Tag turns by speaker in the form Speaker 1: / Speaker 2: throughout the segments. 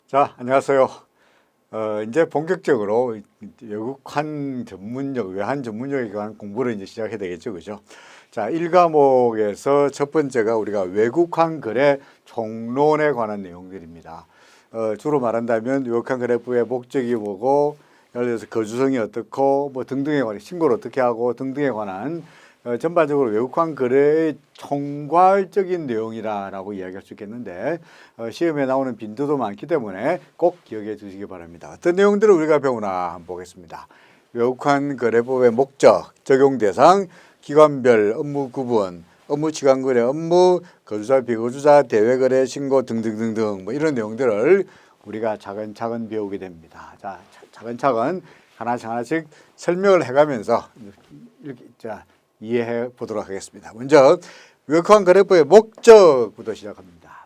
Speaker 1: 자, 안녕하세요. 이제 본격적으로 외국환 전문역, 외환 전문역에 관한 공부를 이제 시작해야 되겠죠, 그죠? 자, 1과목에서 첫 번째가 우리가 외국환 거래 총론에 관한 내용들입니다. 주로 말한다면 외국환 거래법의 목적이 뭐고, 예를 들어서 거주성이 어떻고, 뭐 등등에 관한 신고를 어떻게 하고 등등에 관한 전반적으로 외국환 거래의 총괄적인 내용이라고 이야기할 수 있겠는데 시험에 나오는 빈도도 많기 때문에 꼭 기억해 주시기 바랍니다. 어떤 내용들을 우리가 배우나 한번 보겠습니다. 외국환 거래법의 목적, 적용 대상, 기관별 업무 구분, 업무 시간 거래 업무, 거주자, 비거주자, 대외 거래 신고 등등등등 뭐 이런 내용들을 우리가 차근차근 배우게 됩니다. 자, 차근차근 하나씩 설명을 해가면서 이렇게 이해해 보도록 하겠습니다. 먼저 외국환 거래법의 목적부터 시작합니다.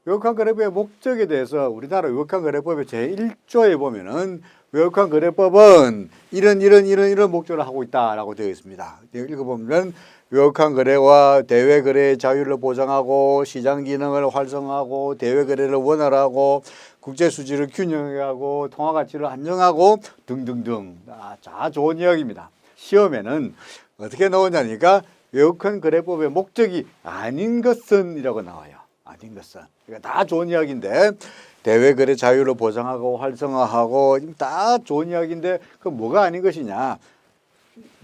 Speaker 1: 외국환 거래법의 목적에 대해서 우리나라 외국환 거래법의 제1조에 보면은 외국환 거래법은 이런 목적을 하고 있다라고 되어 있습니다. 읽어보면 외국환 거래와 대외 거래의 자유를 보장하고 시장 기능을 활성화하고 대외 거래를 원활하고 국제 수지를 균형하고 통화 가치를 안정하고 등등등. 자, 좋은 이야기입니다. 시험에는 어떻게 나오냐니까 외국환 거래법의 목적이 아닌 것은 이라고 나와요. 아닌 것은. 그러니까 다 좋은 이야기인데 대외 거래 자유를 보장하고 활성화하고 다 좋은 이야기인데 그 뭐가 아닌 것이냐.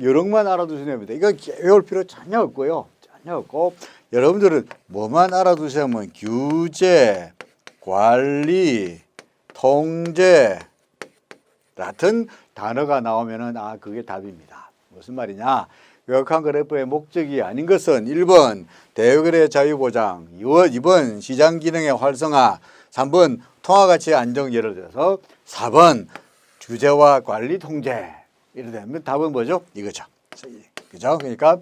Speaker 1: 요령만 알아두시면 됩니다. 이거 외울 필요 전혀 없고요. 전혀 없고 여러분들은 뭐만 알아두시면 규제, 관리, 통제 같은 단어가 나오면은 그게 답입니다. 무슨 말이냐? 외국환 거래법의 목적이 아닌 것은 1번 대외거래 자유보장, 2번 시장 기능의 활성화, 3번 통화가치 안정 예를 들어서 4번 규제와 관리 통제 이래 되면 답은 뭐죠? 이거죠. 그죠? 그러니까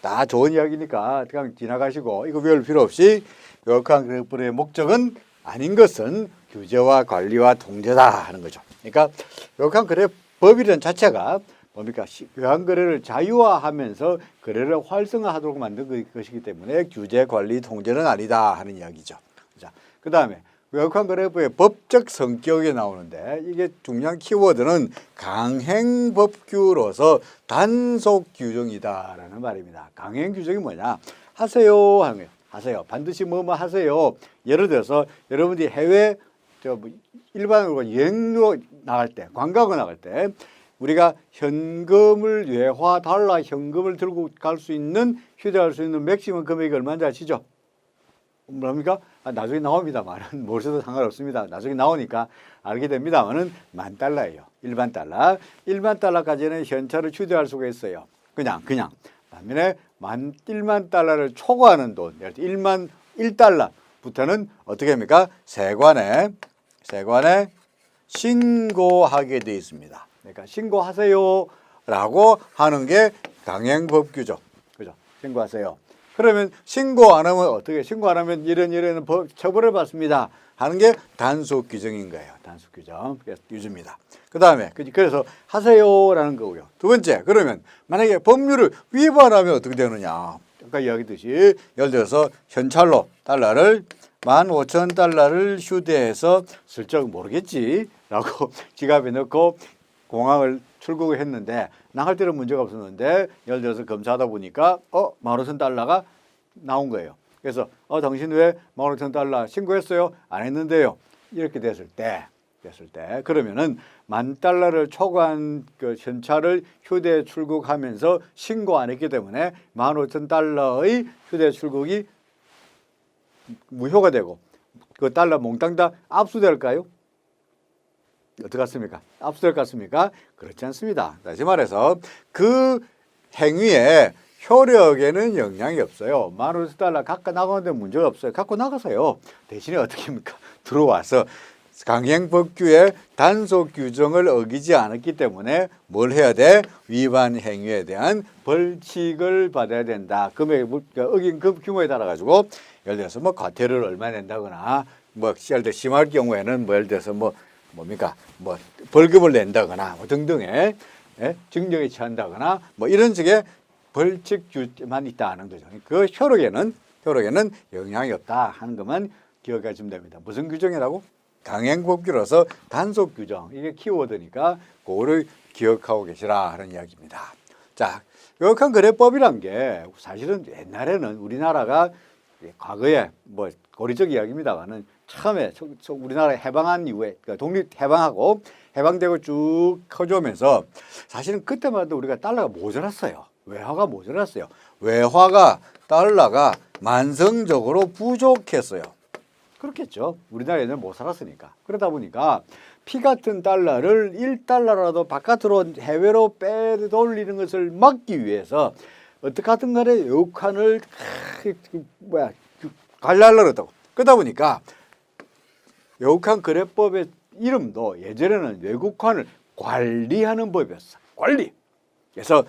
Speaker 1: 다 좋은 이야기니까 그냥 지나가시고 이거 외울 필요 없이 외국환 거래법의 목적은 아닌 것은 규제와 관리와 통제다 하는 거죠. 그러니까 외국환 거래법이라는 자체가 뭡니까? 외환 거래를 자유화하면서 거래를 활성화하도록 만든 것이기 때문에 규제, 관리, 통제는 아니다 하는 이야기죠. 자, 그 다음에 외국환 거래법의 법적 성격이 나오는데 이게 중요한 키워드는 강행법규로서 단속 규정이다라는 말입니다. 강행 규정이 뭐냐? 하세요 하는 거예요. 하세요. 반드시 뭐뭐 하세요. 예를 들어서 여러분들이 해외 일반으로 여행으로 나갈 때, 관광을 나갈 때 우리가 현금을 외화 달러 현금을 들고 갈 수 있는 휴대할 수 있는 맥시멈 금액이 얼마인지 아시죠? 뭡니까? 나중에 나옵니다만은 모르셔도 상관없습니다. 나중에 나오니까 알게 됩니다만은 $10,000예요. 일반 달러. 일반 달러까지는 현찰을 휴대할 수가 있어요. 그냥. 반면에 $10,000를 초과하는 돈, 예를 들어 1달러부터는 어떻게 합니까? 세관에 신고하게 되어 있습니다. 그러니까 신고하세요라고 하는 게 강행법규죠. 그죠? 신고하세요. 그러면 신고 안 하면 어떻게? 신고 안 하면 이런 처벌을 받습니다. 하는 게 단속 규정인 거예요. 단속 규정. 그래서 유주입니다. 그다음에 그래서 하세요라는 거고요. 두 번째, 그러면 만약에 법률을 위반하면 어떻게 되느냐? 아까 이야기했듯이 예를 들어서 현찰로 달러를 $15,000를 휴대해서 슬쩍 모르겠지라고 지갑에 넣고 공항을 출국을 했는데 나갈 때는 문제가 없었는데 예를 들어서 검사하다 보니까 $15,000가 나온 거예요. 그래서 당신 왜 $15,000 신고했어요? 안 했는데요. 이렇게 됐을 때 그러면은 $10,000를 초과한 그 현찰을 휴대 출국하면서 신고 안 했기 때문에 $15,000의 휴대 출국이 무효가 되고 그 달러 몽땅 다 압수될까요? 어떻게 같습니까? 압수될 것 같습니까? 그렇지 않습니다. 다시 말해서 그 행위에 효력에는 영향이 없어요. $15,000 갖고 나가는데 문제가 없어요. 갖고 나가세요. 대신에 어떻게 합니까? 들어와서 강행법규의 단속 규정을 어기지 않았기 때문에 뭘 해야 돼? 위반 행위에 대한 벌칙을 받아야 된다. 어긴 규모에 따라 가지고 예를 들어서 과태료를 얼마 낸다거나 예를 들어 심할 경우에는 예를 들어서 뭡니까? 벌금을 낸다거나 등등의 징역에 처한다거나 이런 식의 벌칙만 있다는 거죠. 그 효력에는 영향이 없다 하는 것만 기억하시면 됩니다. 무슨 규정이라고? 강행법규로서 단속 규정, 이게 키워드니까 그거를 기억하고 계시라 하는 이야기입니다. 자, 요약한 거래법이란 게 사실은 옛날에는 우리나라가 과거에 뭐 고리적 이야기입니다만은 처음에 우리나라 해방한 이후에 그러니까 독립 해방하고 해방되고 쭉 커져오면서 사실은 그때만 해도 우리가 달러가 모자랐어요. 외화가 모자랐어요. 외화가 달러가 만성적으로 부족했어요. 그렇겠죠. 우리나라에는 못 살았으니까. 그러다 보니까 피 같은 달러를 1달러라도 바깥으로 해외로 빼돌리는 것을 막기 위해서 어떻게 하든 간에 외국환을 관리하려고 했다고. 그러다 보니까 외국환 거래법의 이름도 예전에는 외국환을 관리하는 법이었어. 관리. 그래서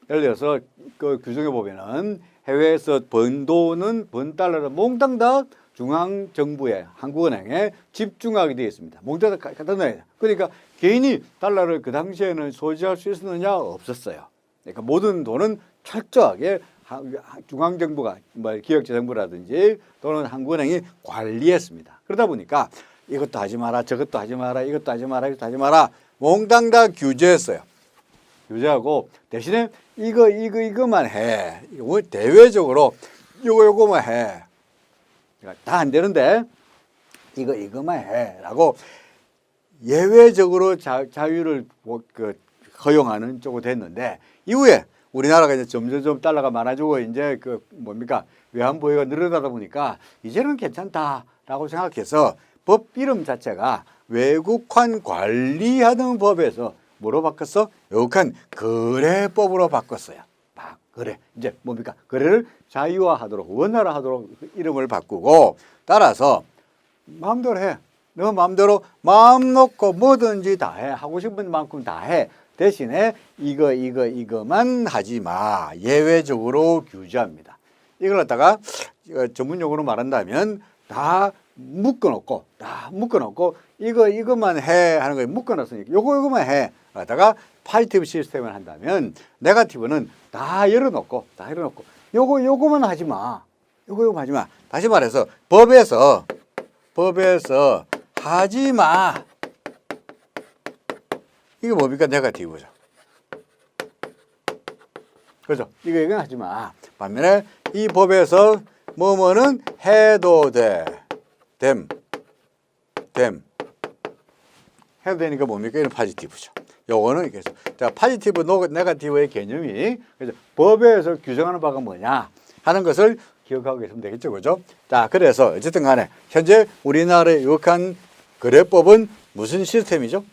Speaker 1: 예를 들어서 그 규정에 보면은 해외에서 번 돈은 번 달러를 몽땅 다 중앙정부에 한국은행에 집중하게 되어 있습니다. 몽땅 다 갖다 놔야 돼. 그러니까 개인이 달러를 그 당시에는 소지할 수 있었느냐? 없었어요. 그러니까 모든 돈은 철저하게 중앙정부가 뭐 기획재정부라든지 또는 한국은행이 관리했습니다. 그러다 보니까 이것도 하지 마라, 저것도 하지 마라, 이것도 하지 마라, 이것도 하지 마라, 몽땅 다 규제했어요. 규제하고 대신에 이거만 해. 이거 대외적으로 요거만 해. 다 안 되는데 이거만 해라고 예외적으로 자유를 허용하는 쪽으로 됐는데 이후에 우리나라가 이제 점점 달러가 많아지고 이제 외환 보유가 늘어나다 보니까 이제는 괜찮다라고 생각해서 법 이름 자체가 외국환 관리하는 법에서 뭐로 바꿨어? 외국환 거래법으로 바꿨어요. 거래. 이제 거래를 자유화하도록 원활화하도록 이름을 바꾸고 따라서 마음대로 해. 너 마음대로 마음 놓고 뭐든지 다 해. 하고 싶은 만큼 다 해. 대신에 이거만 하지 마. 예외적으로 규제합니다. 이걸 갖다가 전문용어로 말한다면 다 묶어놓고 이거만 해 하는 거에 묶어놨으니까 요거만 해. 갖다가 파지티브 시스템을 한다면 네거티브는 다 열어놓고 요거만 하지 마. 요거 하지 마. 다시 말해서 법에서 하지 마. 이게 뭡니까? 네거티브죠. 그렇죠? 이건 하지 마. 반면에 이 법에서 뭐뭐는 해도 돼. 해도 되니까 뭡니까? 이건 파지티브죠. 요거는 그래서 파지티브 네거티브의 개념이 그래서 법에서 규정하는 바가 뭐냐 하는 것을 기억하고 계시면 되겠죠, 그죠? 자, 그래서 어쨌든 간에 현재 우리나라의 유력한 거래법은 무슨 시스템이죠?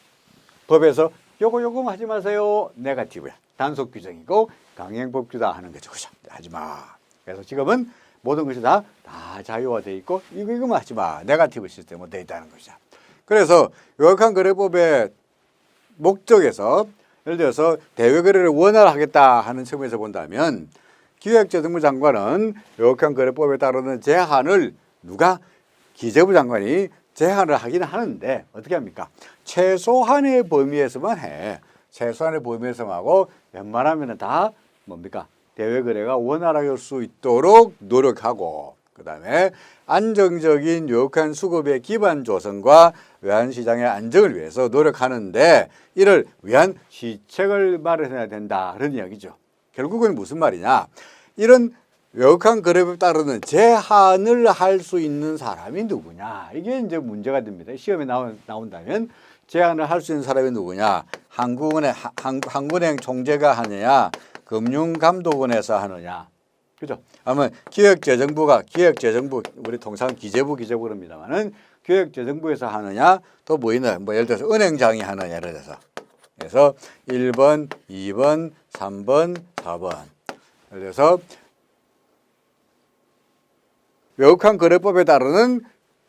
Speaker 1: 법에서 요거만 하지 마세요. 네거티브야. 단속 규정이고 강행법규다 하는 거죠, 그죠? 하지 마. 그래서 지금은 모든 것이 다 자유화되어 있고 이거만 하지 마. 네거티브 시스템으로 되어 있다는 거죠. 그래서 유력한 거래법의 목적에서 예를 들어서 대외거래를 원활하겠다 하는 측면에서 본다면 기획재정부 장관은 유력한 거래법에 따르는 제한을 기재부 장관이 제한을 하긴 하는데 어떻게 합니까? 최소한의 범위에서만 해. 최소한의 범위에서만 하고 웬만하면 다 대외거래가 원활하게 할 수 있도록 노력하고 그다음에 안정적인 유력한 수급의 기반 조성과 외환시장의 안정을 위해서 노력하는데 이를 위한 시책을 마련해야 된다 그런 이야기죠. 결국은 무슨 말이냐? 이런 외국환 거래법에 따르는 제한을 할 수 있는 사람이 누구냐? 이게 이제 문제가 됩니다. 시험에 나온다면 제한을 할 수 있는 사람이 누구냐? 한국은행 총재가 하느냐? 금융감독원에서 하느냐? 그죠? 아마 기획재정부 우리 통상 기재부 그럽니다만은 기획재정부에서 하느냐 또 뭐 있나요? 예를 들어서 은행장이 하느냐 예를 들어서 그래서 1번, 2번, 3번, 4번 예를 들어서 외국환 거래법에 따르는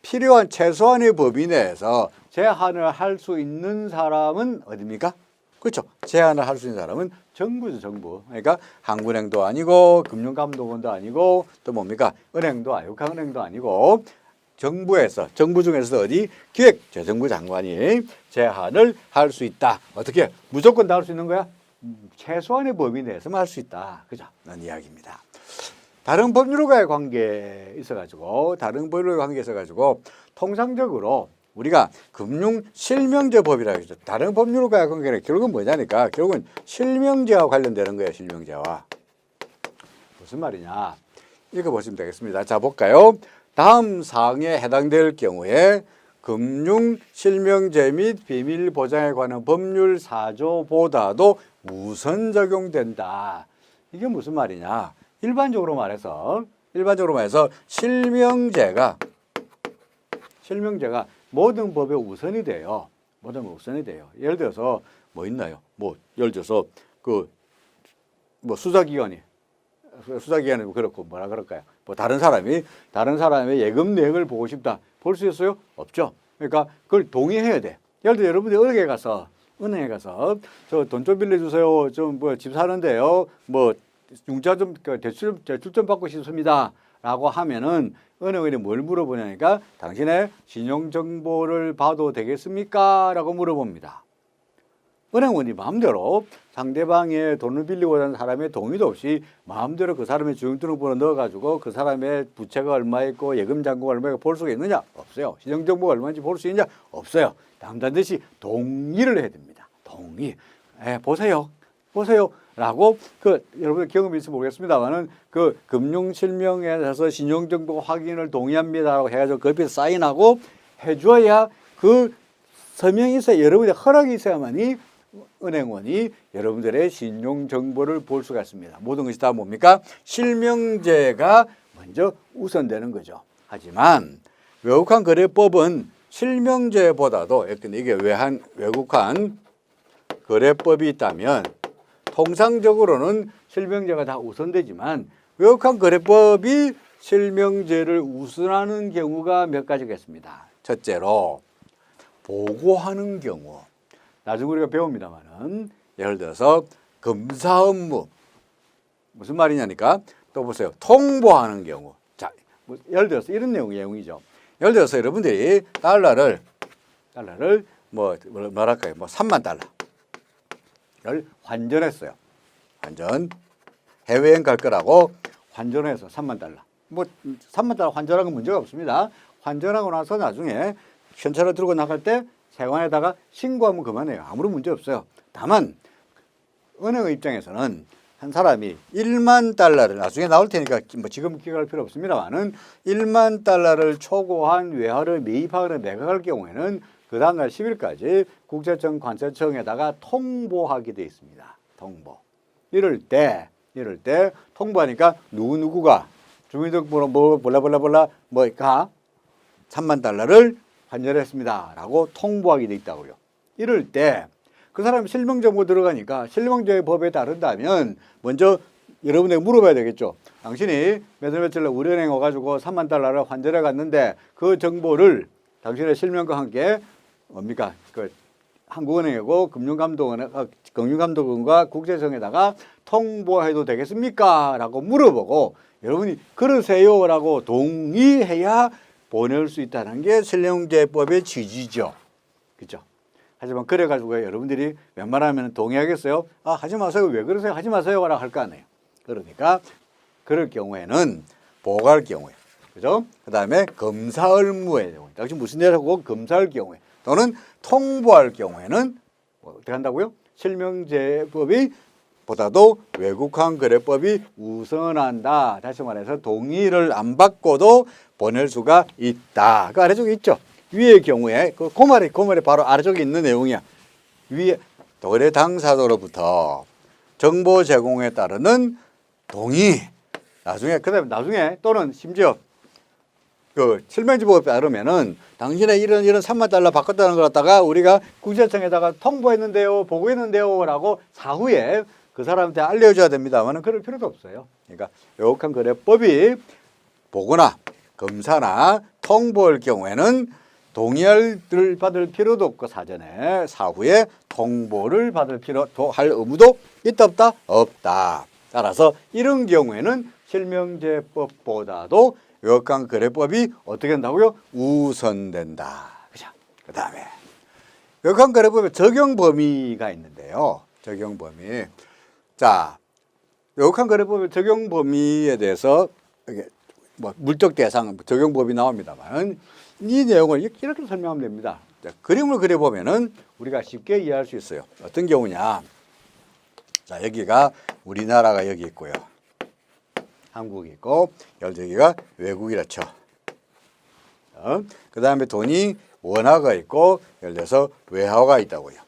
Speaker 1: 필요한 최소한의 범위 내에서 제한을 할 수 있는 사람은 어디입니까? 그렇죠. 제한을 할 수 있는 사람은 정부죠, 정부. 그러니까 한국은행도 아니고 금융감독원도 아니고 또 뭡니까? 은행도 아니고 한국은행도 아니고 정부 중에서 어디 기획재정부 장관이 제한을 할 수 있다. 어떻게? 무조건 다 할 수 있는 거야? 최소한의 범위 내에서만 할 수 있다. 그죠? 라는 이야기입니다. 다른 법률과의 관계에 있어가지고 통상적으로 우리가 금융실명제법이라고 했죠. 다른 법률과 관계는 결국은 뭐냐니까 결국은 실명제와 관련되는 거예요. 실명제와. 무슨 말이냐. 읽어보시면 되겠습니다. 자, 볼까요? 다음 사항에 해당될 경우에 금융실명제 및 비밀보장에 관한 법률 4조보다도 우선 적용된다. 이게 무슨 말이냐? 일반적으로 말해서 실명제가 모든 법에 우선이 돼요. 모든 법에 우선이 돼요. 예를 들어서 뭐 있나요? 예를 들어서 수사기관이 그렇고 뭐라 그럴까요? 다른 사람의 예금 내역을 보고 싶다. 볼 수 있어요? 없죠. 그러니까 그걸 동의해야 돼. 예를 들어 여러분들이 은행에 가서 저 돈 좀 빌려주세요. 집 사는데요. 융자 좀 대출 좀 받고 싶습니다. 라고 하면은 은행원이 뭘 물어보냐니까 당신의 신용 정보를 봐도 되겠습니까? 라고 물어봅니다. 은행원이 마음대로 상대방의 돈을 빌리고 하는 사람의 동의도 없이 마음대로 그 사람의 주민등록번호 넣어가지고 그 사람의 부채가 얼마 있고 예금 잔고가 얼마 있고 볼 수가 있느냐? 없어요. 신용 정보가 얼마인지 볼 수 있느냐? 없어요. 담단듯이 동의를 해야 됩니다. 동의. 보세요. 라고 여러분 경험이 있을지 모르겠습니다만은 금융실명에 대해서 신용정보 확인을 동의합니다라고 해가지고 그 옆에 사인하고 해줘야 그 서명이 있어야 여러분의 허락이 있어야만이 은행원이 여러분들의 신용정보를 볼 수가 있습니다. 모든 것이 다 뭡니까? 실명제가 먼저 우선되는 거죠. 하지만 외국환 거래법은 실명제보다도 이게 외국환 거래법이 있다면 통상적으로는 실명제가 다 우선되지만 외국환 거래법이 실명제를 우선하는 경우가 몇 가지가 있습니다. 첫째로 보고하는 경우. 나중에 우리가 배웁니다만은 예를 들어서 검사 업무 무슨 말이냐니까 또 보세요. 통보하는 경우. 자, 예를 들어서 이런 내용이죠. 예를 들어서 여러분들이 달러를 뭐랄까요? 3만 달러를 환전했어요. 해외여행 갈 거라고 환전해서 3만 달러. 3만 달러 환전한 건 문제가 없습니다. 환전하고 나서 나중에 현찰을 들고 나갈 때 세관에다가 신고하면 그만해요. 아무런 문제 없어요. 다만 은행의 입장에서는 한 사람이 1만 달러를 나중에 나올 테니까 지금 기억할 필요 없습니다만은 1만 달러를 초과한 외화를 매입하거나 매각할 경우에는 그 다음날 10일까지 국세청 관세청에다가 통보하게 돼 있습니다. 통보. 이럴 때 통보하니까 누구가 주민등록번호 몰라 3만 달러를 환전했습니다. 라고 통보하게 돼 있다고요. 이럴 때 그 사람이 실명정보 들어가니까 실명제법에 따른다면 먼저 여러분에게 물어봐야 되겠죠. 당신이 며칠 날 우리은행 와가지고 3만 달러를 환전해 갔는데 그 정보를 당신의 실명과 함께 뭡니까? 한국은행이고 금융감독원과 국세청에다가 통보해도 되겠습니까? 라고 물어보고 여러분이 그러세요 라고 동의해야 보낼 수 있다는 게 실명제법의 취지죠. 그렇죠? 하지만 그래가지고 여러분들이 웬만하면 동의하겠어요? 하지 마세요. 왜 그러세요? 하지 마세요. 라고 할 거 아니에요. 그러니까 그럴 경우에는 보고할 경우에 그죠? 그 다음에 검사 의무의 경우에 당신 무슨 일 하고 검사할 경우에 또는 통보할 경우에는 어떻게 한다고요? 실명제법이 보다도 외국환 거래법이 우선한다. 다시 말해서 동의를 안 받고도 보낼 수가 있다. 그 아래쪽에 있죠. 위의 경우에 그 말이 바로 아래쪽에 있는 내용이야. 위에 거래 당사자로부터 정보 제공에 따르는 동의. 나중에 또는 심지어 실명제법에 따르면은 당신의 이런 3만 달러 바꿨다는 걸 갖다가 우리가 국세청에다가 통보했는데요, 보고했는데요, 라고 사후에 그 사람한테 알려줘야 됩니다만은 그럴 필요도 없어요. 그러니까 외국환 거래법이 보거나 검사나 통보할 경우에는 동의를 받을 필요도 없고 사후에 통보를 할 의무도 있다 없다? 없다. 따라서 이런 경우에는 실명제법보다도 외국환 거래법이 어떻게 된다고요? 우선된다. 그죠? 그 다음에 외국환 거래법의 적용 범위가 있는데요. 적용 범위. 자, 외국환 거래법의 적용 범위에 대해서 물적 대상 적용 범위 나옵니다만 이 내용을 이렇게 설명하면 됩니다. 자, 그림을 그려보면은 우리가 쉽게 이해할 수 있어요. 어떤 경우냐. 자, 여기가 우리나라가 여기 있고요. 한국이 있고, 여기가 외국이라 쳐. 그 다음에 돈이 원화가 있고, 예를 들어서 외화가 있다고요.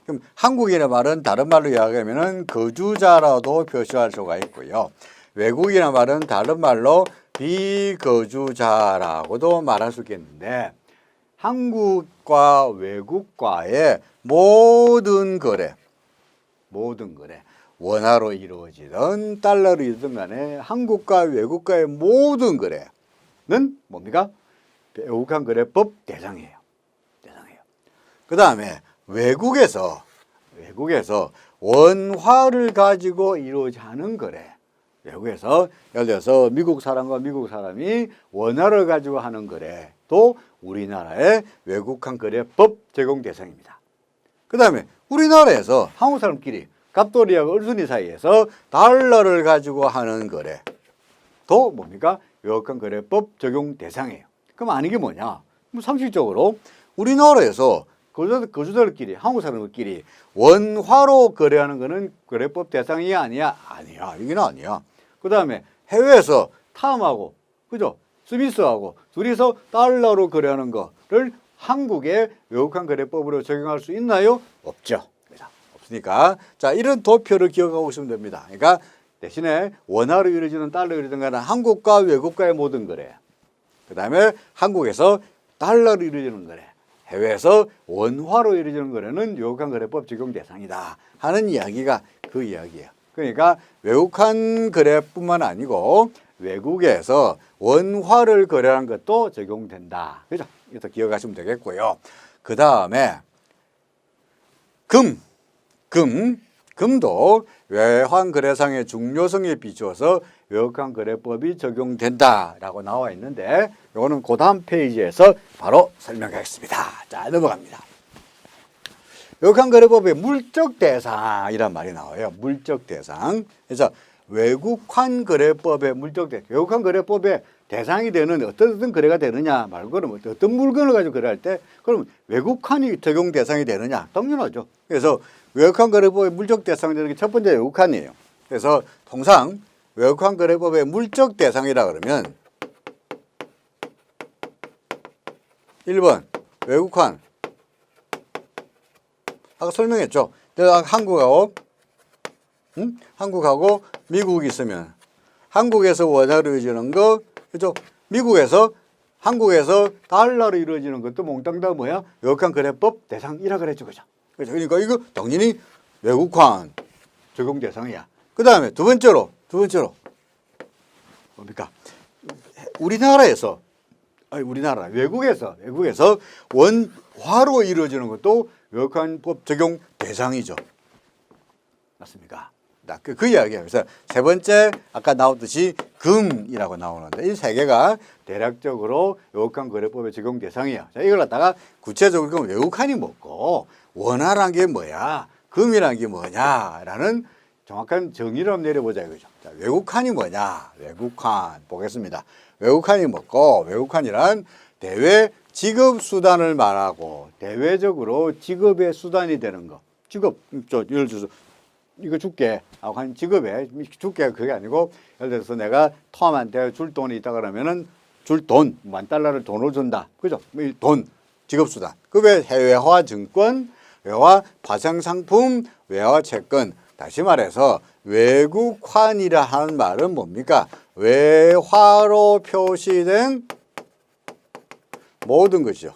Speaker 1: 그럼 한국이라는 말은 다른 말로 이야기하면은 거주자라도 표시할 수가 있고요. 외국이라는 말은 다른 말로 비거주자라고도 말할 수 있겠는데, 한국과 외국과의 모든 거래, 원화로 이루어지든 달러로 이루어지든 간에 한국과 외국과의 모든 거래는 뭡니까? 외국한 거래법 대상이에요. 그 다음에 외국에서 원화를 가지고 이루어지는 거래. 외국에서 예를 들어서 미국 사람과 미국 사람이 원화를 가지고 하는 거래도 우리나라의 외국한 거래법 적용 대상입니다. 그 다음에 우리나라에서 한국 사람끼리 갑돌이하고 을순이 사이에서 달러를 가지고 하는 거래도 뭡니까? 외국한 거래법 적용 대상이에요. 그럼 아닌 게 뭐냐? 상식적으로 우리나라에서 거주자들끼리, 한국 사람들끼리 원화로 거래하는 거는 거래법 대상이 아니야? 아니야. 이건 아니야. 그 다음에 해외에서 탐하고, 그죠? 스미스하고 둘이서 달러로 거래하는 거를 한국의 외국한 거래법으로 적용할 수 있나요? 없죠. 없으니까. 자, 이런 도표를 기억하고 있으면 됩니다. 그러니까 대신에 원화로 이루어지는 달러로 이루어지는 거는 한국과 외국과의 모든 거래. 그 다음에 한국에서 달러로 이루어지는 거래. 해외에서 원화로 이루어지는 거래는 외국한 거래법 적용 대상이다 하는 이야기가 그 이야기예요. 그러니까 외국한 거래뿐만 아니고 외국에서 원화를 거래하는 것도 적용된다. 그죠? 이것도 기억하시면 되겠고요. 그 다음에 금도 외환 거래상의 중요성에 비추어서 외국한 거래법이 적용된다라고 나와 있는데 이거는 그 다음 페이지에서 바로 설명하겠습니다. 자, 넘어갑니다. 외국한 거래법의 물적 대상이란 말이 나와요. 물적 대상. 그래서 외국환 거래법의 물적 대상. 외국환 거래법의 대상이 되는 어떤 거래가 되느냐 말고는 어떤 물건을 가지고 거래할 때 그럼 외국환이 적용 대상이 되느냐? 당연하죠. 그래서 외국환 거래법의 물적 대상이 되는 게 첫 번째 외국환이에요. 그래서 통상 외국환 거래법의 물적 대상이라 그러면 1번 외국환 아까 설명했죠. 내가 한국하고 미국이 있으면 한국에서 원화로 이루어지는 거, 그죠? 미국에서 한국에서 달러로 이루어지는 것도 몽땅 다 뭐야? 외국환 거래법 대상이라 그랬죠, 그죠? 그러니까 이거 당연히 외국환 적용 대상이야. 그 다음에 두 번째로 뭡니까? 외국에서 원화로 이루어지는 것도 외국환법 적용 대상이죠. 맞습니까? 그 이야기예요. 그래서 세 번째 아까 나왔듯이 금이라고 나오는데 이 세 개가 대략적으로 외국환 거래법의 적용 대상이에요. 자, 이걸 갖다가 구체적으로 그럼 외국환이 뭐고 원화란 게 뭐야? 금이란 게 뭐냐라는 정확한 정의를 한번 내려보자 이거죠. 자, 외국환이 뭐냐? 외국환 보겠습니다. 외국환이 뭐고 외국환이란 대외 지급 수단을 말하고 대외적으로 지급의 수단이 되는 거. 지급, 예를 들어서 이거 줄게 하고 한 지급에 줄게가 그게 아니고 예를 들어서 내가 톰한테 줄 돈이 있다 그러면은 줄 돈, $10,000를 돈으로 준다. 그죠? 돈, 지급수단. 그 외 해외화 증권, 외화 파생상품, 외화 채권. 다시 말해서 외국환이라 하는 말은 뭡니까? 외화로 표시된 모든 것이죠.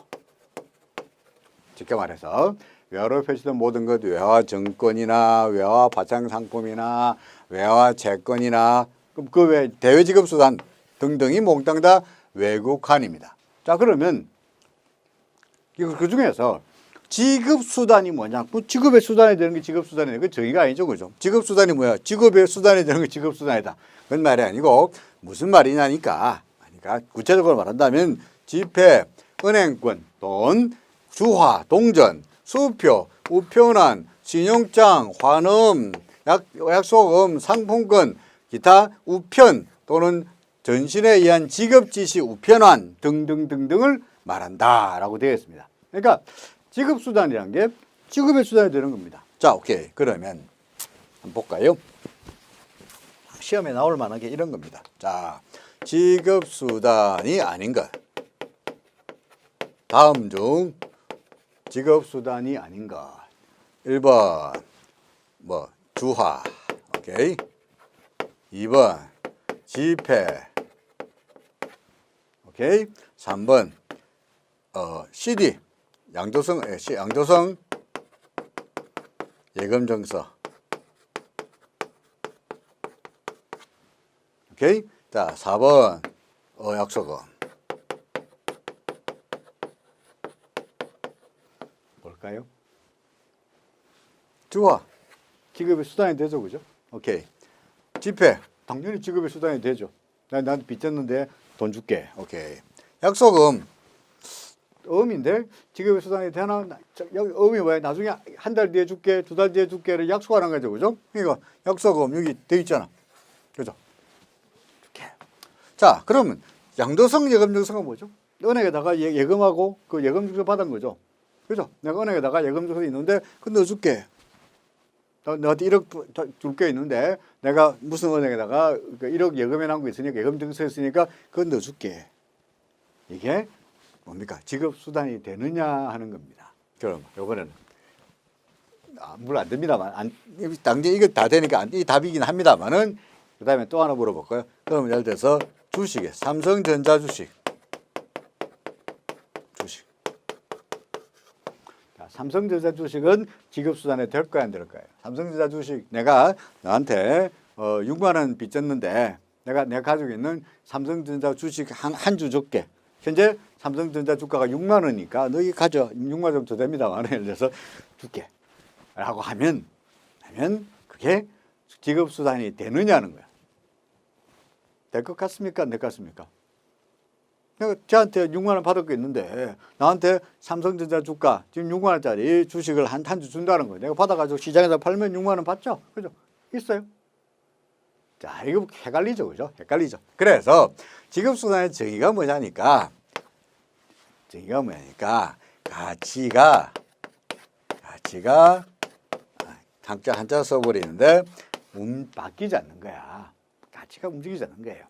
Speaker 1: 쉽게 말해서 외화로 표시된 모든 것, 외화 증권이나 외화 파생상품이나 외화 채권이나 그 외 대외 지급 수단 등등이 몽땅 다 외국환입니다. 자, 그러면 그 중에서 지급 수단이 뭐냐? 뭐 지급의 수단이 되는 게 지급 수단이네. 그 정의가 아니죠, 그죠? 지급 수단이 뭐야? 지급의 수단이 되는 게 지급 수단이다. 그런 말이 아니고 무슨 말이냐니까. 그러니까 구체적으로 말한다면 지폐, 은행권, 돈, 주화, 동전, 수표, 우편환, 신용장, 환음, 약속음, 상품권, 기타 우편 또는 전신에 의한 지급 지시 우편환 등등등등을 말한다라고 되어 있습니다. 그러니까 지급 수단이란 게 지급의 수단이 되는 겁니다. 자, 오케이. 그러면 한번 볼까요? 시험에 나올 만한 게 이런 겁니다. 자, 지급 수단이 아닌 것. 다음 중 지급 수단이 아닌 것. 1번 뭐 주화. 오케이. 2번 지폐. 오케이. 3번 CD. 양도성 예금증서. 오케이. 자, 4번 약속금. 뭘까요? 주화. 지급의 수단이 되죠, 그죠? 오케이. 지폐. 당연히 지급의 수단이 되죠. 나한테 빚 졌는데 돈 줄게. 오케이. 약속금. 음인데 지급의 수단이 되나? 여기 음이 뭐야? 나중에 한 달 뒤에 줄게, 2달 뒤에 줄게를 약속하는 거죠, 그죠? 그러니까 약속금 여기 돼 있잖아, 그죠? 줄게. 자, 그러면 양도성 예금증서가 뭐죠? 은행에다가 예금하고 그 예금증서 받은 거죠, 그죠? 내가 은행에다가 예금증서 있는데 그 넣어줄게. 너한테 1억 줄게 있는데 내가 무슨 은행에다가 1억 예금해 놓은 거 있으니까 예금증서 있으니까 그거 넣어줄게. 이게 뭡니까? 지급 수단이 되느냐 하는 겁니다. 그럼 요거는 물론 안 됩니다만 당장 이거 다 되니까 이 답이긴 합니다만은 그다음에 또 하나 물어볼까요? 그럼 예를 들어서 주식에 삼성전자 주식. 자, 삼성전자 주식은 지급 수단에 될까요, 안 될까요? 삼성전자 주식 내가 너한테 6만 원 빚졌는데 내가 가지고 있는 삼성전자 주식 한 주 줄게. 현재 삼성전자 주가가 6만 원이니까 너희 가져. 6만 원 정도 됩니다만 예를 들어서 줄게 라고 하면 그게 지급수단이 되느냐는 거야. 될 것 같습니까? 안 될 것 같습니까? 내가 저한테 6만 원 받을 거 있는데 나한테 삼성전자 주가 지금 6만 원짜리 주식을 한 주 준다는 거예요. 내가 받아가지고 시장에서 팔면 6만 원 받죠? 그죠? 있어요? 자, 이거 헷갈리죠, 그죠? 헷갈리죠. 그래서 지급수단의 정의가 뭐냐니까, 가치가 한자 써버리는데 바뀌지 않는 거야. 가치가 움직이지 않는 거예요.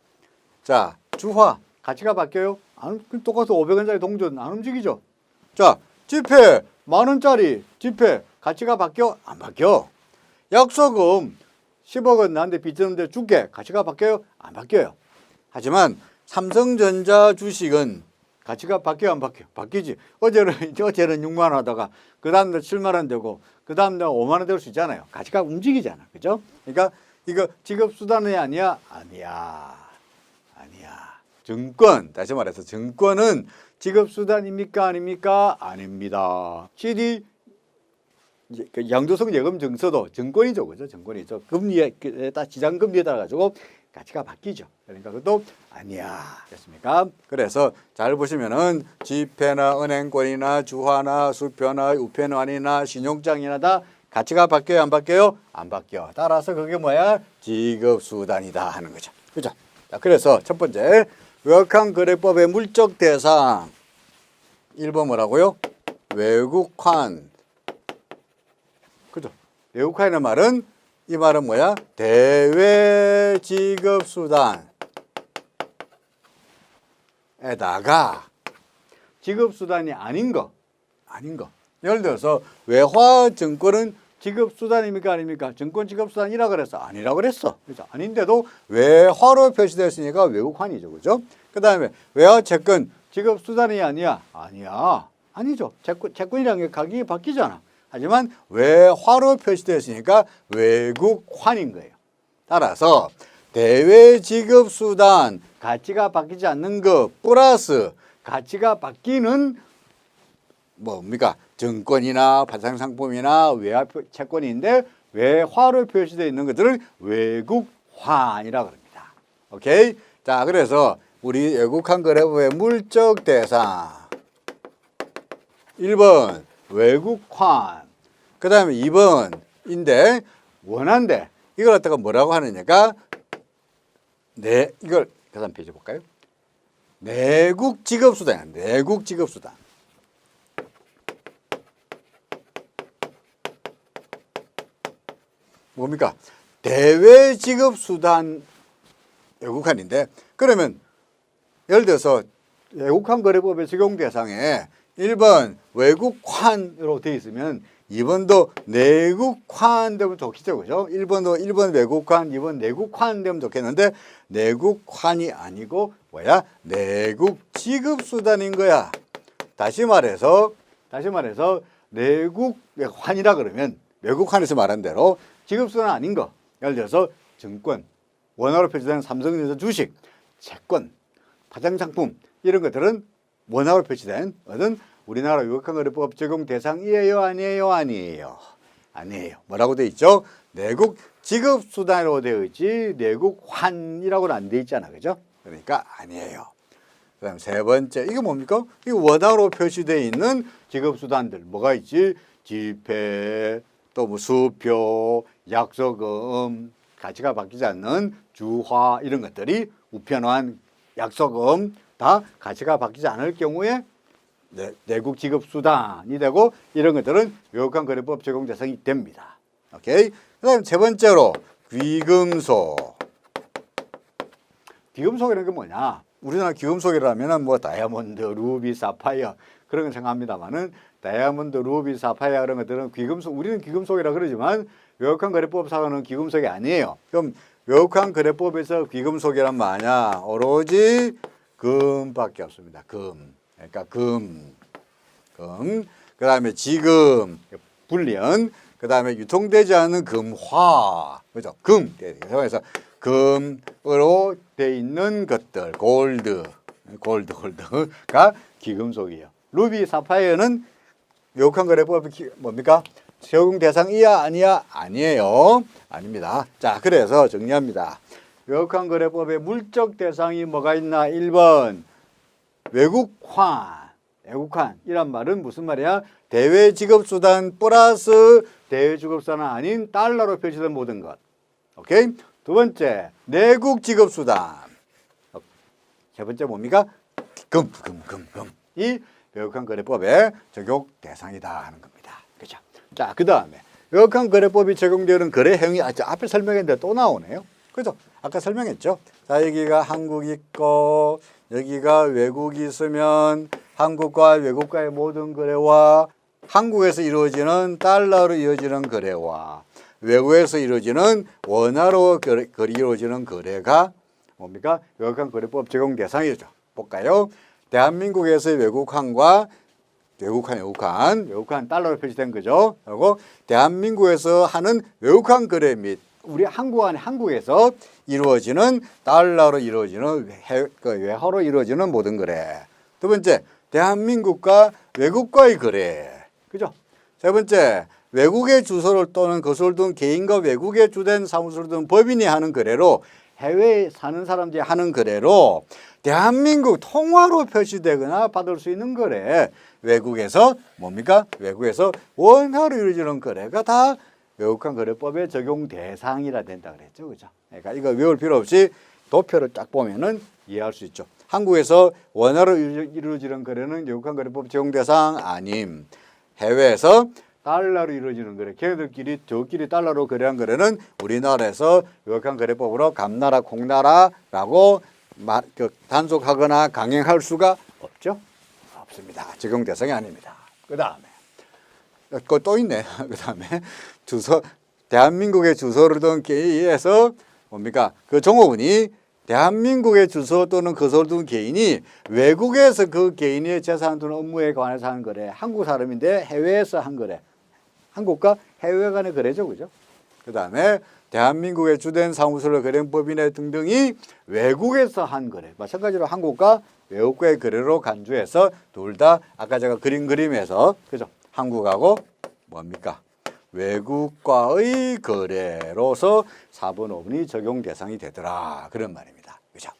Speaker 1: 자, 주화 가치가 바뀌어요? 안, 똑같이 500원짜리 동전 안 움직이죠. 자, 지폐 10,000원짜리 지폐 가치가 바뀌어? 안 바뀌어. 약속금 10억 원 나한테 빚졌는데 줄게. 가치가 바뀌어요? 안 바뀌어요. 하지만 삼성전자 주식은 가치가 바뀌어 안 바뀌어? 바뀌지. 어제는 6만 원 하다가 그 다음날 7만 원 되고 그 다음날 5만 원 될 수 있잖아요. 가치가 움직이잖아. 그죠? 그러니까 이거 지급수단이 아니야? 아니야. 증권, 다시 말해서 증권은 지급수단입니까? 아닙니까? 아닙니다. CD 양도성 예금 증서도 증권이죠, 그죠? 증권이죠. 금리에 시장 금리에 따라 가지고 가치가 바뀌죠. 그러니까 그것도 아니야, 됐습니까? 그래서 잘 보시면은 지폐나 은행권이나 주화나 수표나 우편환이나 신용장이나 다 가치가 바뀌어요, 안 바뀌어요? 안 바뀌어. 따라서 그게 뭐야? 지급 수단이다 하는 거죠, 그죠? 자, 그래서 첫 번째 외국환 거래법의 물적 대상 1번 뭐라고요? 외국환. 그죠? 외국화라는 말은 이 말은 뭐야? 대외 지급 수단에다가 지급 수단이 아닌 거. 예를 들어서 외화 증권은 지급 수단입니까? 아닙니까? 증권 지급 수단이라 그랬어. 아니라 그랬어. 그죠? 아닌데도 외화로 표시됐으니까 외국환이죠. 그죠? 그다음에 외화 채권 지급 수단이 아니야. 아니죠. 채권이라는 게 가격이 바뀌잖아. 하지만 외화로 표시되었으니까 외국환인 거예요. 따라서 대외 지급 수단 가치가 바뀌지 않는 것 플러스 가치가 바뀌는 뭡니까? 증권이나 파생상품이나 외화 채권인데 외화로 표시되어 있는 것들을 외국환이라고 합니다. 오케이? 자, 그래서 우리 외국환 거래법의 물적 대상 1번 외국환. 그 다음에 2번인데 원한대. 이걸 갖다가 뭐라고 하느냐가 이걸 계산 페이지 볼까요? 내국 지급수단이야. 내국 지급수단. 뭡니까? 대외 지급수단 외국환인데, 그러면 예를 들어서 외국환 거래법의 적용 대상에 1번 외국환으로 되어 있으면 2번도 내국환 되면 좋겠죠, 그죠? 1번 외국환, 2번 내국환 되면 좋겠는데, 내국환이 아니고 뭐야? 내국 지급수단인 거야. 다시 말해서 내국환이라 그러면 외국환에서 말한 대로 지급수단 아닌 거. 예를 들어서 증권, 원화로 표시된 삼성전자 주식, 채권, 파생상품 이런 것들은 원화로 표시된 어떤 우리나라 외국환거래법 적용 대상이에요, 아니에요? 아니에요. 아니에요. 뭐라고 되어 있죠? 내국 지급수단으로 되어 있지 내국환이라고는 안 되어 있잖아, 그죠? 그러니까 아니에요. 그다음 세 번째, 이게 뭡니까? 이 원화로 표시되어 있는 지급수단들 뭐가 있지? 지폐, 또 뭐 수표, 약속금, 가치가 바뀌지 않는 주화 이런 것들이 우편환, 약속금 다 가치가 바뀌지 않을 경우에 내국 지급수단이 되고, 이런 것들은 외국환거래법 적용 대상이 됩니다. 오케이. 그다음 세 번째로 귀금속. 귀금속이라는 게 뭐냐? 우리나라 귀금속이라면은 뭐 다이아몬드, 루비, 사파이어 그런 거 생각합니다만은, 다이아몬드, 루비, 사파이어 그런 것들은 귀금속, 우리는 귀금속이라 그러지만 외국환거래법상은 귀금속이 아니에요. 그럼 외국환거래법에서 귀금속이란 뭐냐? 오로지 금밖에 없습니다. 금. 그러니까 금. 그다음에 지금, 불리언. 그다음에 유통되지 않은 금화. 그죠? 금. 그래서 금으로 돼 있는 것들, 골드가 귀금속이에요. 루비, 사파이어는 외국환거래법이 뭡니까? 적용 대상이야, 아니야? 아니에요. 아닙니다. 자, 그래서 정리합니다. 외국환거래법의 물적 대상이 뭐가 있나? 1번 외국환. 이란 말은 무슨 말이야? 대외 지급수단 플러스 대외 지급수단은 아닌 달러로 표시된 모든 것. 오케이? 두 번째, 내국 지급수단. 세 번째 뭡니까? 금. 이 외국환거래법의 적용 대상이다 하는 겁니다. 그죠? 자, 그 다음에 외국환거래법이 적용되는 거래 행위, 앞에 설명했는데 또 나오네요. 그죠? 아까 설명했죠? 자, 여기가 한국 있고 여기가 외국이 있으면 한국과 외국과의 모든 거래와 한국에서 이루어지는 달러로 이루어지는 거래와 외국에서 이루어지는 원화로 이루어지는 거래가 뭡니까? 외국환거래법 적용 대상이죠. 볼까요? 대한민국에서의 외국환과 외국환 달러로 표시된 거죠. 그리고 대한민국에서 하는 외국환 거래 및 우리 한국에서 이루어지는 달러로 이루어지는 외화로 이루어지는 모든 거래. 두 번째, 대한민국과 외국과의 거래. 그죠? 세 번째, 외국의 주소를 또는 거소를 둔 개인과 외국에 주된 사무소를 둔 법인이 하는 거래로, 해외에 사는 사람들이 하는 거래로 대한민국 통화로 표시되거나 받을 수 있는 거래. 외국에서 뭡니까? 외국에서 원화로 이루어지는 거래가 다 외국환거래법의 적용 대상이라 된다 그랬죠. 그죠? 그러니까 이거 외울 필요 없이 도표를 쫙 보면은 이해할 수 있죠. 한국에서 원화로 이루어지는 거래는 외국환거래법 적용 대상 아님. 해외에서 달러로 이루어지는 거래, 걔네들끼리 저끼리 달러로 거래한 거래는 우리나라에서 외국환거래법으로 감나라, 콩나라라고 단속하거나 강행할 수가 없죠. 없습니다. 적용 대상이 아닙니다. 그 다음에 또 있네. 그 다음에 주소, 대한민국의 주소를 둔 개인에서 뭡니까? 그 종업원이 대한민국의 주소 또는 거소를 둔 개인이 외국에서 그 개인의 재산 또는 업무에 관해서 하는 거래. 한국 사람인데 해외에서 한 거래. 한국과 해외 간의 거래죠. 그죠? 그 다음에 대한민국의 주된 사무소를 거래한 법인의 등등이 외국에서 한 거래. 마찬가지로 한국과 외국과의 거래로 간주해서 둘 다 아까 제가 그림에서 그죠? 한국하고 뭡니까? 외국과의 거래로서 4번, 5번이 적용 대상이 되더라. 그런 말입니다. 그죠?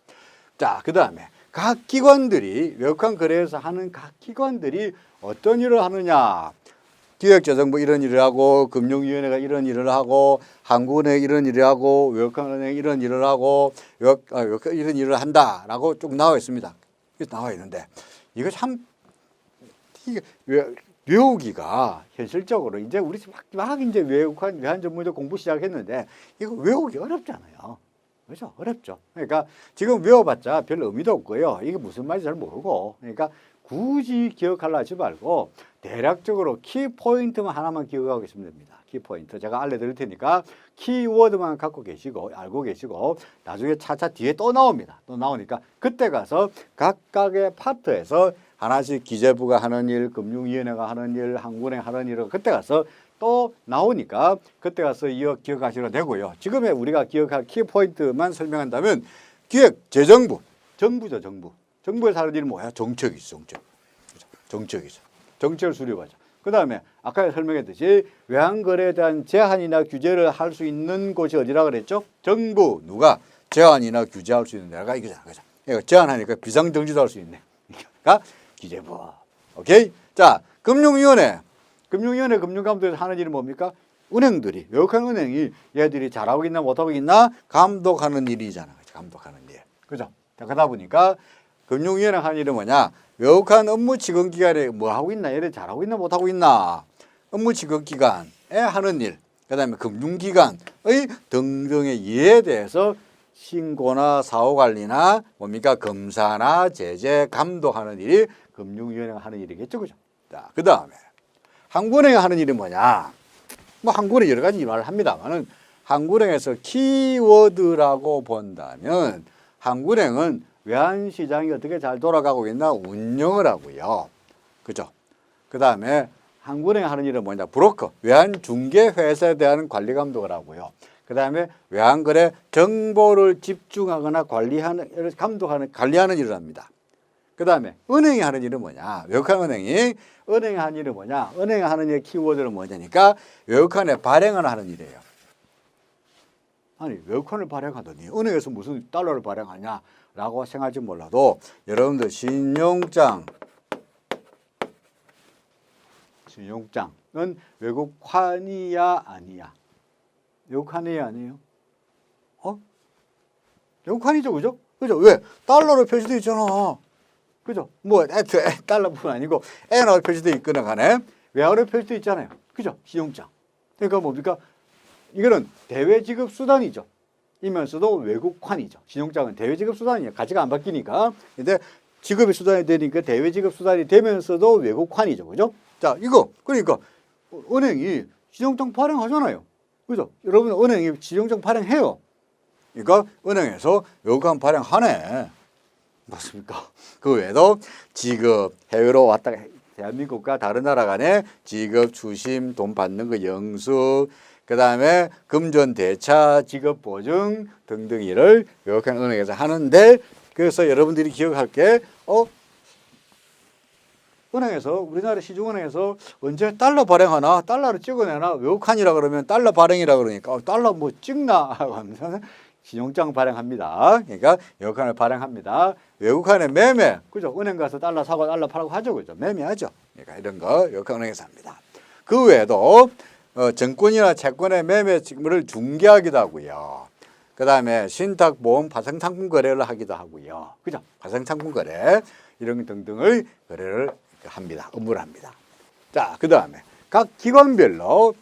Speaker 1: 자, 그 다음에 각 기관들이 외국환 거래에서 하는 각 기관들이 어떤 일을 하느냐? 기획재정부 이런 일을 하고 금융위원회가 이런 일을 하고 한국은행 이런 일을 하고 외국한은행 이런 일을 하고 이런 일을 한다라고 쭉 나와 있습니다. 나와 있는데 이거 참 이게 외우기가 현실적으로 이제 우리 막 이제 외환 전문적 공부 시작했는데 이거 외우기 어렵잖아요. 그렇죠? 어렵죠. 그러니까 지금 외워봤자 별 의미도 없고요. 이게 무슨 말인지 잘 모르고 그러니까 굳이 기억하려 하지 말고 대략적으로 키포인트만 하나만 기억하고 있으면 됩니다. 키포인트 제가 알려드릴 테니까 키워드만 갖고 계시고 알고 계시고 나중에 차차 뒤에 또 나옵니다. 또 나오니까 그때 가서 각각의 파트에서 하나씩 기재부가 하는 일, 금융위원회가 하는 일, 한국은행 하는 일을 그때 가서 또 나오니까 그때 가서 기억하시면 되고요. 지금의 우리가 기억할 키포인트만 설명한다면 기획재정부, 정부죠, 정부. 정부에서 하는 일은 뭐야? 정책이죠, 정책. 정책이죠. 정책을 수립하죠. 그 다음에 아까 설명했듯이 외환거래에 대한 제한이나 규제를 할 수 있는 곳이 어디라 그랬죠? 정부. 누가 제한이나 규제할 수 있는 데가 이거잖아. 그러니까 제한하니까 비상정지도 할 수 있네. 그러니까 기재부. 오케이? 자, 금융위원회. 금융위원회 금융감독에서 하는 일은 뭡니까? 은행들이, 외국한 은행이 얘들이 잘하고 있나 못하고 있나 감독하는 일이잖아. 감독하는 일. 그죠? 자, 그러다 보니까 금융위원회 하는 일은 뭐냐? 외국한 업무 지원 기관에 뭐 하고 있나? 얘들 잘하고 있나 못하고 있나? 업무 지원 기관에 하는 일. 그다음에 금융기관의 등등의 이에 대해서 신고나 사후 관리나 뭡니까? 검사나 제재 감독하는 일이 금융위원회가 하는 일이겠죠. 그죠? 자, 그다음에 한국은행이 하는 일이 뭐냐? 뭐 한국은행 여러 가지 일을 합니다만은 한국은행에서 키워드라고 본다면 한국은행은 외환시장이 어떻게 잘 돌아가고 있나 운영을 하고요. 그죠? 그 다음에 한국은행이 하는 일은 뭐냐? 브로커, 외환중개회사에 대한 관리 감독을 하고요. 그 다음에 외환거래 정보를 집중하거나 관리하는 일을 합니다. 그 다음에 은행이 하는 일은 뭐냐? 외국한 은행이 하는 일은 뭐냐? 은행이 하는 일의 키워드는 뭐냐니까 외국한에 발행을 하는 일이에요. 아니 외국한을 발행하더니 은행에서 무슨 달러를 발행하냐라고 생각할지 몰라도 여러분들 신용장은 외국환이야 아니야? 외국환이야 아니에요? 외국환이죠, 그죠? 그죠? 왜? 달러로 표시되어 있잖아. 그죠? 뭐 달러뿐 아니고 엔화로 표시되어 있거나 간에 외화로 표시되어 있잖아요. 그죠? 신용장. 그러니까 뭡니까? 이거는 대외 지급 수단이죠. 이면서도 외국환이죠. 신용장은 대외 지급 수단이에요. 가치가 안 바뀌니까. 근데 지급의 수단이 되니까 대외 지급 수단이 되면서도 외국환이죠. 그죠? 자, 이거 그러니까 은행이 신용장 발행하잖아요. 그죠? 여러분 은행이 신용장 발행해요. 그러니까 은행에서 외국환 발행하네. 맞습니까? 그 외에도 지급, 해외로 왔다 대한민국과 다른 나라 간에 지급, 추심, 돈 받는 거 영수, 그 다음에 금전 대차, 지급 보증 등등 일을 외국한 은행에서 하는데 그래서 여러분들이 기억할 게 은행에서 우리나라 시중은행에서 언제 달러 발행하나 달러를 찍어내나 외국환이라 그러면 달러 발행이라 그러니까 달러 뭐 찍나 하면서 신용장 발행합니다. 그러니까 외국환을 발행합니다. 외국환의 매매, 그죠? 은행 가서 달러 사고 달러 팔고 하죠, 그죠? 매매하죠. 그러니까 이런 거 외국한은행에서 합니다. 그 외에도 정권이나 채권의 매매 직무를 중개하기도 하고요. 그 다음에 신탁, 보험, 파생상품 거래를 하기도 하고요. 그죠? 파생상품 거래 이런 등등의 거래를 합니다. 업무를 합니다. 자, 그 다음에 각 기관별로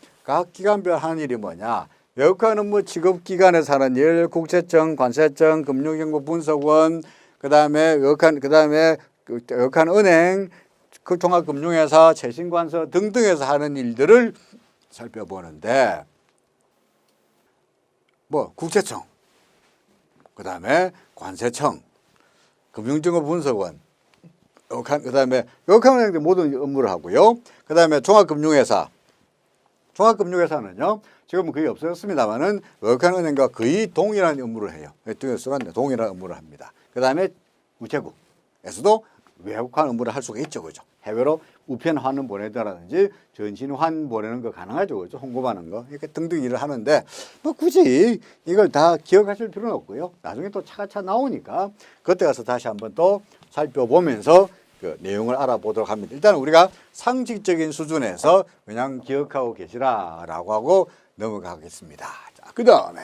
Speaker 1: 하는 일이 뭐냐? 외국한 업무 지급기관에서 하는 일, 국세청, 관세청, 금융정보 분석원, 그 다음에 외국한 은행, 그 종합금융회사, 최신관서 등등에서 하는 일들을 살펴보는데, 뭐 국세청, 그 다음에 관세청, 금융정보 분석원, 그 다음에 외국한 은행들 모든 업무를 하고요. 그 다음에 종합금융회사는요, 지금은 거의 없어졌습니다만은 외국한 은행과 거의 동일한 업무를 해요. 동일한 업무를 합니다. 그 다음에 우체국에서도 외국환 업무를 할 수가 있죠, 그죠? 해외로 우편환 보내다라든지 전신환 보내는 거 가능하죠, 그죠? 홍보하는 거 이렇게 등등 일을 하는데 뭐 굳이 이걸 다 기억하실 필요는 없고요. 나중에 또 차차차 나오니까 그때 가서 다시 한번 또 살펴보면서 그 내용을 알아보도록 합니다. 일단 우리가 상식적인 수준에서 그냥 기억하고 계시라라고 하고 넘어가겠습니다. 자, 그 다음에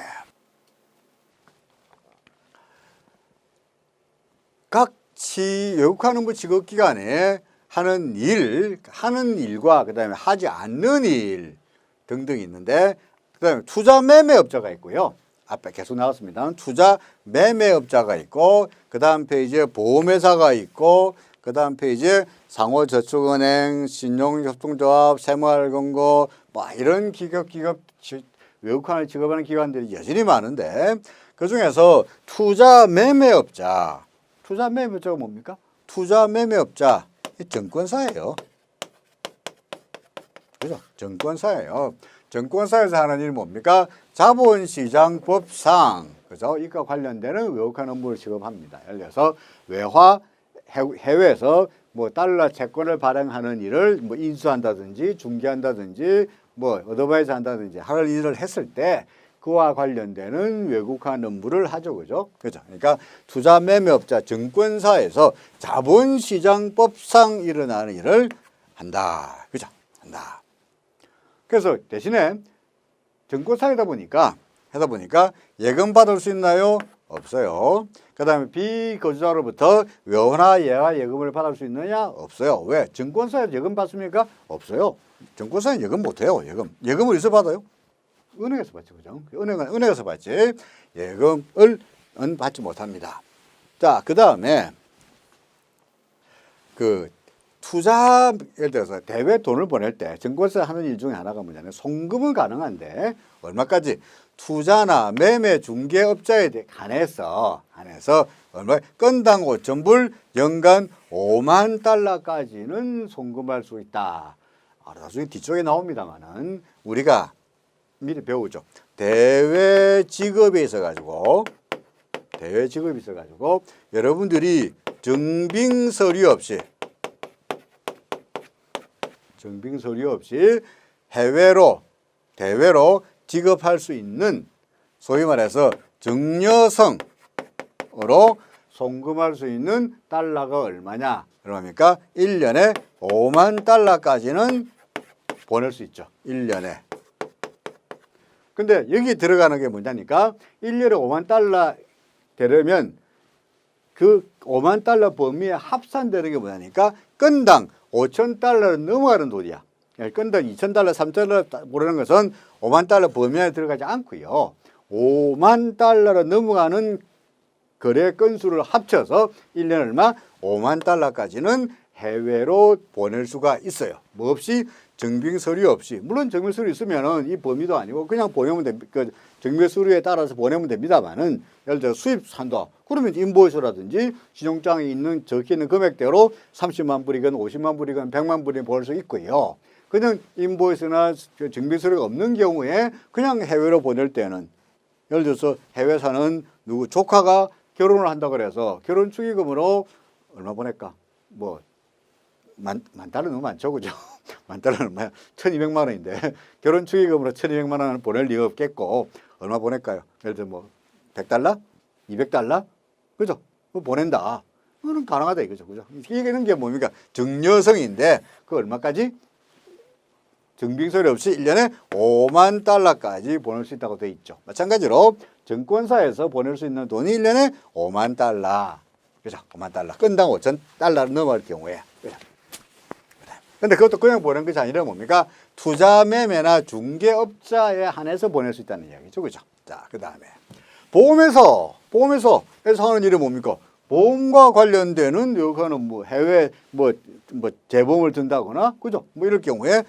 Speaker 1: 각치 외국하는 부 직업 기간에 하는 일과 그다음에 하지 않는 일 등등이 있는데, 그다음에 투자 매매업자가 있고요. 앞에 계속 나왔습니다. 투자 매매업자가 있고, 그다음 페이지에 보험회사가 있고, 그다음 페이지에 상호저축은행, 신용협동조합, 새마을금고 뭐 이런 기업 외국환을 취급하는 기관들이 여전히 많은데, 그 중에서 투자 매매업자가 뭡니까? 투자 매매업자 증권사예요. 그죠? 증권사예요. 증권사에서 하는 일이 뭡니까? 자본시장법상, 그죠? 이과 관련되는 외국환 업무를 취급합니다. 예를 들어서 해외에서 뭐 달러 채권을 발행하는 일을 뭐 인수한다든지 중개한다든지 뭐 어드바이스 한다든지 하는 일을 했을 때 그와 관련되는 외국환 업무를 하죠. 그죠? 그죠? 그러니까 투자 매매업자 증권사에서 자본시장법상 일어나는 일을 한다. 그죠? 한다. 그래서 대신에 증권사이다 보니까 예금 받을 수 있나요? 없어요. 그 다음에 비거주자로부터 외환화 예화 예금을 받을 수 있느냐? 없어요. 왜? 증권사에서 예금 받습니까? 없어요. 증권사는 예금 못해요. 예금을 어디서 받아요? 은행에서 받죠. 그죠? 은행에서 받지. 예금을 받지 못합니다. 자, 그 다음에 투자, 예를 들어서 대외 돈을 보낼 때 증권사 하는 일 중에 하나가 뭐냐면 송금은 가능한데 얼마까지? 투자나 매매 중개업자에 한해서 얼마? 건당 5,000불, 연간 5만 달러까지는 송금할 수 있다. 나중에 뒤쪽에 나옵니다만은 우리가 미리 배우죠. 대외 직업이 있어가지고 여러분들이 증빙 서류 없이 대외로 지급할 수 있는, 소위 말해서 증여성으로 송금할 수 있는 달러가 얼마냐? 그러니까 1년에 5만 달러까지는 보낼 수 있죠. 1년에. 근데 여기 들어가는 게 뭐냐니까 1년에 5만 달러 되려면 그 5만 달러 범위에 합산되는 게 뭐냐니까 건당 5,000달러를 넘어가는 돈이야. 건당 2,000달러, 3,000달러 보내는 것은 5만 달러 범위 안에 들어가지 않고요. 5만 달러로 넘어가는 거래 건수를 합쳐서 1년에 얼마? 5만 달러까지는 해외로 보낼 수가 있어요. 뭐 없이? 증빙 서류 없이. 물론 증빙 서류 있으면은 이 범위도 아니고 그냥 보내면 됩니다. 증빙 서류에 따라서 보내면 됩니다만은, 예를 들어 수입한다. 그러면 인보이스라든지 신용장에 있는 적혀 있는 금액대로 30만 불이건 50만 불이건 100만 불이 보낼 수 있고요. 그냥 인보이스나 증빙 서류가 없는 경우에 그냥 해외로 보낼 때는, 예를 들어서 해외 사는 누구 조카가 결혼을 한다 그래서 결혼 축의금으로 얼마 보낼까? 뭐 만 달러 너무 많죠, 그죠? 만 달러는 얼마야? 1,200만 원인데 결혼 축의금으로 1,200만 원을 보낼 리가 없겠고 얼마 보낼까요? 예를 들어 뭐 100달러? 200달러? 그죠? 보낸다. 그건 가능하다 이거죠, 그죠? 이게 뭡니까? 증여성인데 그 얼마까지? 증빙서류 없이 1년에 5만 달러까지 보낼 수 있다고 되어 있죠. 마찬가지로 증권사에서 보낼 수 있는 돈이 1년에 5만 달러. 그죠? 5만 달러. 건당 5,000달러를 넘어갈 경우에. 그죠? 근데 그것도 그냥 보낸 것이 아니라 뭡니까? 투자 매매나 중개업자에 한해서 보낼 수 있다는 이야기죠. 그죠? 자, 그 다음에 보험에서 하는 일이 뭡니까? 보험과 관련되는 여기는 뭐 해외 뭐 재보험을 든다거나, 그죠? 뭐 이럴 경우에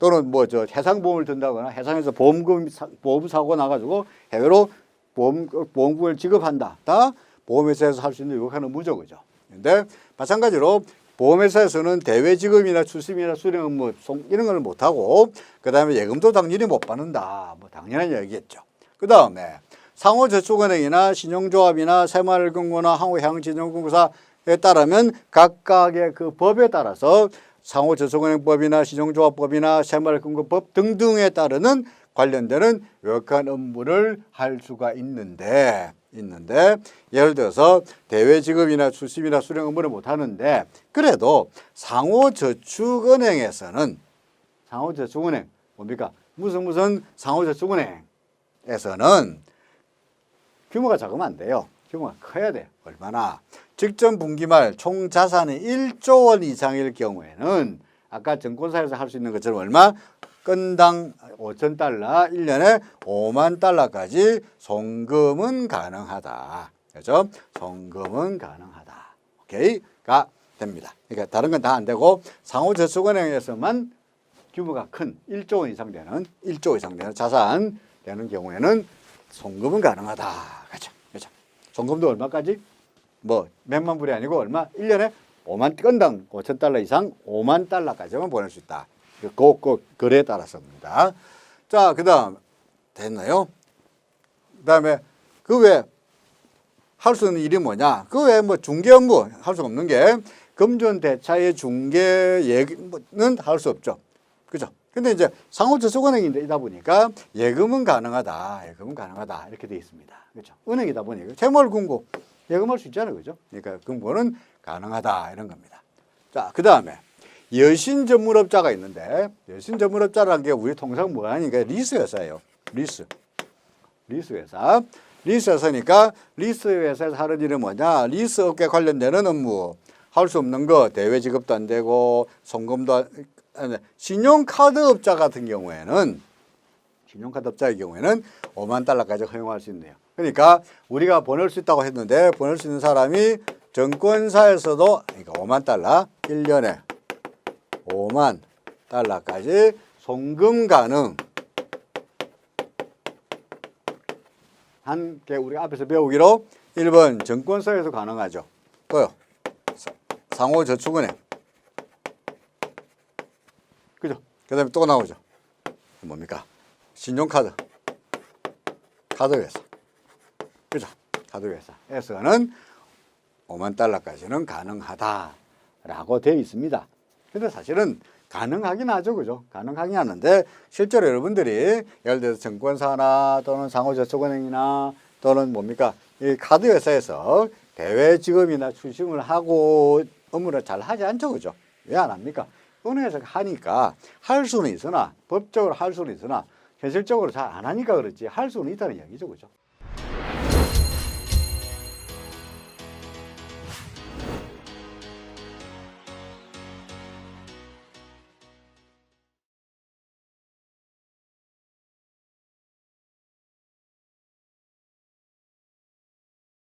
Speaker 1: 또는 해상보험을 든다거나 해상에서 보험 사고 나가지고 해외로 보험금을 지급한다. 다 보험회사에서 할 수 있는 요구하는 업무죠, 그죠? 근데 마찬가지로 보험회사에서는 대외 지급이나 출심이나 수령 이런 걸 못하고, 그 다음에 예금도 당연히 못 받는다. 뭐 당연한 이야기겠죠. 그 다음에 상호저축은행이나 신용조합이나 새마을금고나 한국해양진흥공사에 따르면 각각의 그 법에 따라서 상호저축은행법이나 신용조합법이나 새마을금고법 등등에 따르는 관련되는 외국환 업무를 할 수가 있는데, 있는데 예를 들어서 대외지급이나 출시비나 수령 업무를 못 하는데 그래도 상호저축은행에서는 상호저축은행 뭡니까? 무슨 상호저축은행에서는 규모가 작으면 안 돼요. 규모가 커야 돼요. 얼마나? 직전 분기 말 총 자산이 1조 원 이상일 경우에는 아까 증권사에서 할 수 있는 것처럼 얼마? 건당 5,000달러, 1년에 5만 달러까지 송금은 가능하다. 그렇죠? 송금은 가능하다. 오케이가 됩니다. 그러니까 다른 건 다 안 되고 상호저축은행에서만 규모가 큰 1조 원 이상 되는 1조 이상 되는 자산 되는 경우에는 송금은 가능하다. 그렇죠? 그렇죠? 송금도 얼마까지? 뭐 몇만 불이 아니고 얼마? 1년에 5만 건당 5,000달러 이상 5만 달러까지만 보낼 수 있다. 그 거래에 따라서입니다. 자, 그다음 됐나요? 그다음에 그 외에 할 수 있는 일이 뭐냐? 그 외에 뭐 중개 업무 할 수 없는 게 금전 대차의 중개 예금은 할 수 없죠. 그죠? 근데 이제 상호저축은행이다 보니까 예금은 가능하다. 예금은 가능하다. 이렇게 돼 있습니다. 그렇죠? 은행이다 보니까 채무금고 예금할 수 있잖아요. 그죠? 그러니까 금고는 가능하다. 이런 겁니다. 자, 그다음에 여신 전문업자가 있는데 여신 전문업자라는 게 우리 통상 뭐 하니까 리스 회사예요. 리스 회사. 리스 회사니까 리스 회사에서 하는 일은 뭐냐? 리스 업계 관련되는 업무. 할 수 없는 거 대외 지급도 안 되고 송금도 신용카드 업자 같은 경우에는 신용카드 업자의 경우에는 5만 달러까지 허용할 수 있네요. 그러니까 우리가 보낼 수 있다고 했는데 보낼 수 있는 사람이 증권사에서도 그러니까 5만 달러 1년에 5만 달러까지 송금 가능 한 게 우리가 앞에서 배우기로 1번 증권사에서 가능하죠. 또요. 상호저축은행. 그죠? 그 다음에 또 나오죠. 뭡니까? 신용카드. 카드회사. 그죠? 카드회사에서는 5만 달러까지는 가능하다라고 되어 있습니다. 근데 사실은 가능하긴 하죠. 그죠? 가능하긴 하는데 실제로 여러분들이 예를 들어서 증권사나 또는 상호저축은행이나 또는 뭡니까? 이 카드회사에서 대외지급이나 출심을 하고 업무를 잘 하지 않죠. 그죠? 왜 안 합니까? 은행에서 하니까 할 수는 있으나 법적으로 할 수는 있으나 현실적으로 잘 안 하니까 그렇지 할 수는 있다는 이야기죠. 그죠?